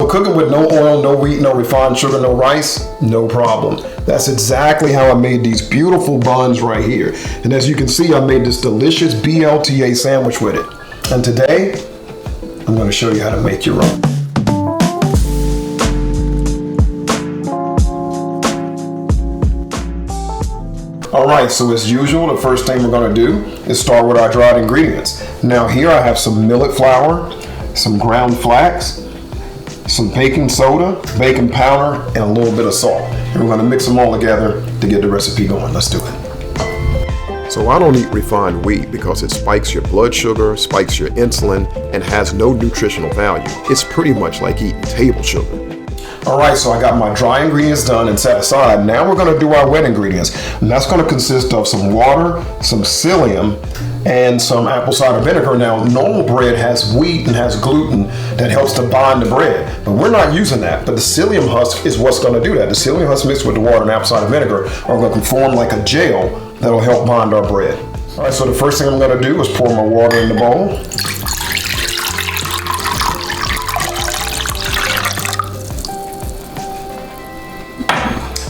cooking with no oil, no wheat, no refined sugar, no rice, no problem. That's exactly how I made these beautiful buns right here. And as you can see, I made this delicious BLTA sandwich with it. And today, I'm going to show you how to make your own. Alright, so as usual, the first thing we're going to do is start with our dried ingredients. Now here I have some millet flour, some ground flax, some baking soda, baking powder, and a little bit of salt. And we're going to mix them all together to get the recipe going. Let's do it. So I don't eat refined wheat because it spikes your blood sugar, spikes your insulin, and has no nutritional value. It's pretty much like eating table sugar. Alright, so I got my dry ingredients done and set aside. Now we're going to do our wet ingredients. And that's going to consist of some water, some psyllium, and some apple cider vinegar. Now, normal bread has wheat and has gluten that helps to bind the bread, but we're not using that. But the psyllium husk is what's going to do that. The psyllium husk mixed with the water and apple cider vinegar are going to form like a gel that'll help bind our bread. Alright, so the first thing I'm going to do is pour my water in the bowl.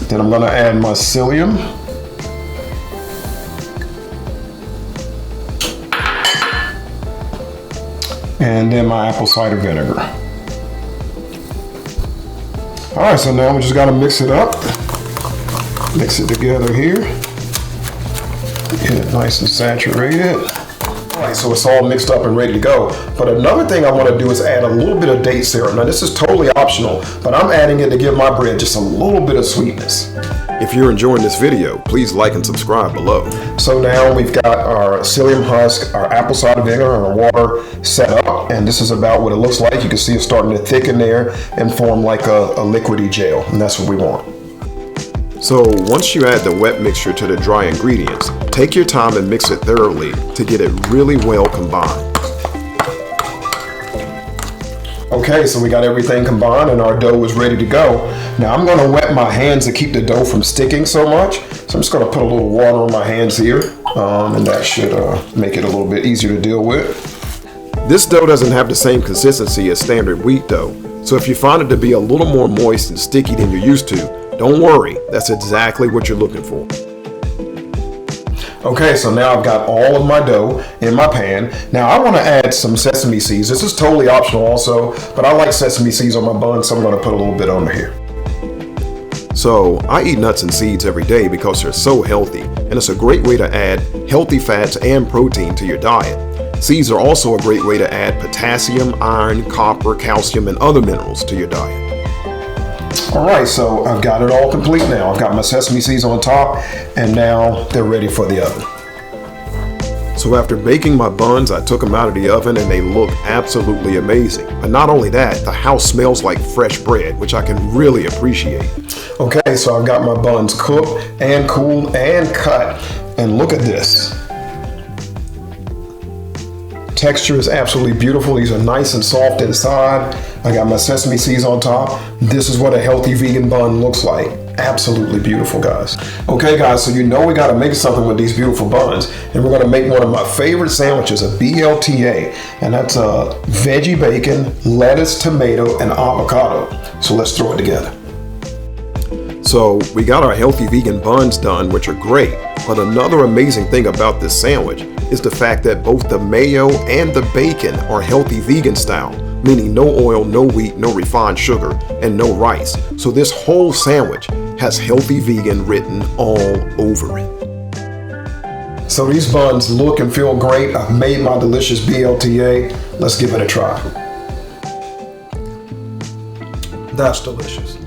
Then I'm going to add my psyllium. And then my apple cider vinegar. Alright, so now we just got to mix it up. Mix it together here. Get it nice and saturated. Alright, so it's all mixed up and ready to go. But another thing I want to do is add a little bit of date syrup. Now this is totally optional, but I'm adding it to give my bread just a little bit of sweetness. If you're enjoying this video, please like and subscribe below. So now we've got our psyllium husk, our apple cider vinegar, and our water set up. And this is about what it looks like. You can see it's starting to thicken there and form like a liquidy gel. And that's what we want. So once you add the wet mixture to the dry ingredients, take your time and mix it thoroughly to get it really well combined. Okay, so we got everything combined and our dough is ready to go. Now I'm going to wet my hands to keep the dough from sticking so much. So I'm just going to put a little water on my hands here, and that should make it a little bit easier to deal with. This dough doesn't have the same consistency as standard wheat dough, so if you find it to be a little more moist and sticky than you're used to, don't worry, that's exactly what you're looking for. Okay, so now I've got all of my dough in my pan. Now I want to add some sesame seeds. This is totally optional also, but I like sesame seeds on my bun, so I'm going to put a little bit under here. So I eat nuts and seeds every day because they're so healthy, and it's a great way to add healthy fats and protein to your diet. Seeds are also a great way to add potassium, iron, copper, calcium, and other minerals to your diet. Alright, so I've got it all complete now. I've got my sesame seeds on top, and now they're ready for the oven. So after baking my buns, I took them out of the oven and they look absolutely amazing. But not only that, the house smells like fresh bread, which I can really appreciate. Okay, so I've got my buns cooked and cooled and cut, and look at this. Texture is absolutely beautiful. These are nice and soft inside. I got my sesame seeds on top. This is what a healthy vegan bun looks like. Absolutely beautiful, guys. Okay, guys, so you know we got to make something with these beautiful buns, and we're going to make one of my favorite sandwiches, a BLTA, and that's veggie bacon, lettuce, tomato, and avocado. So let's throw it together. So we got our healthy vegan buns done, which are great, but another amazing thing about this sandwich is the fact that both the mayo and the bacon are healthy vegan style, meaning no oil, no wheat, no refined sugar, and no rice. So this whole sandwich has healthy vegan written all over it. So these buns look and feel great. I've made my delicious BLTA. Let's give it a try. That's delicious.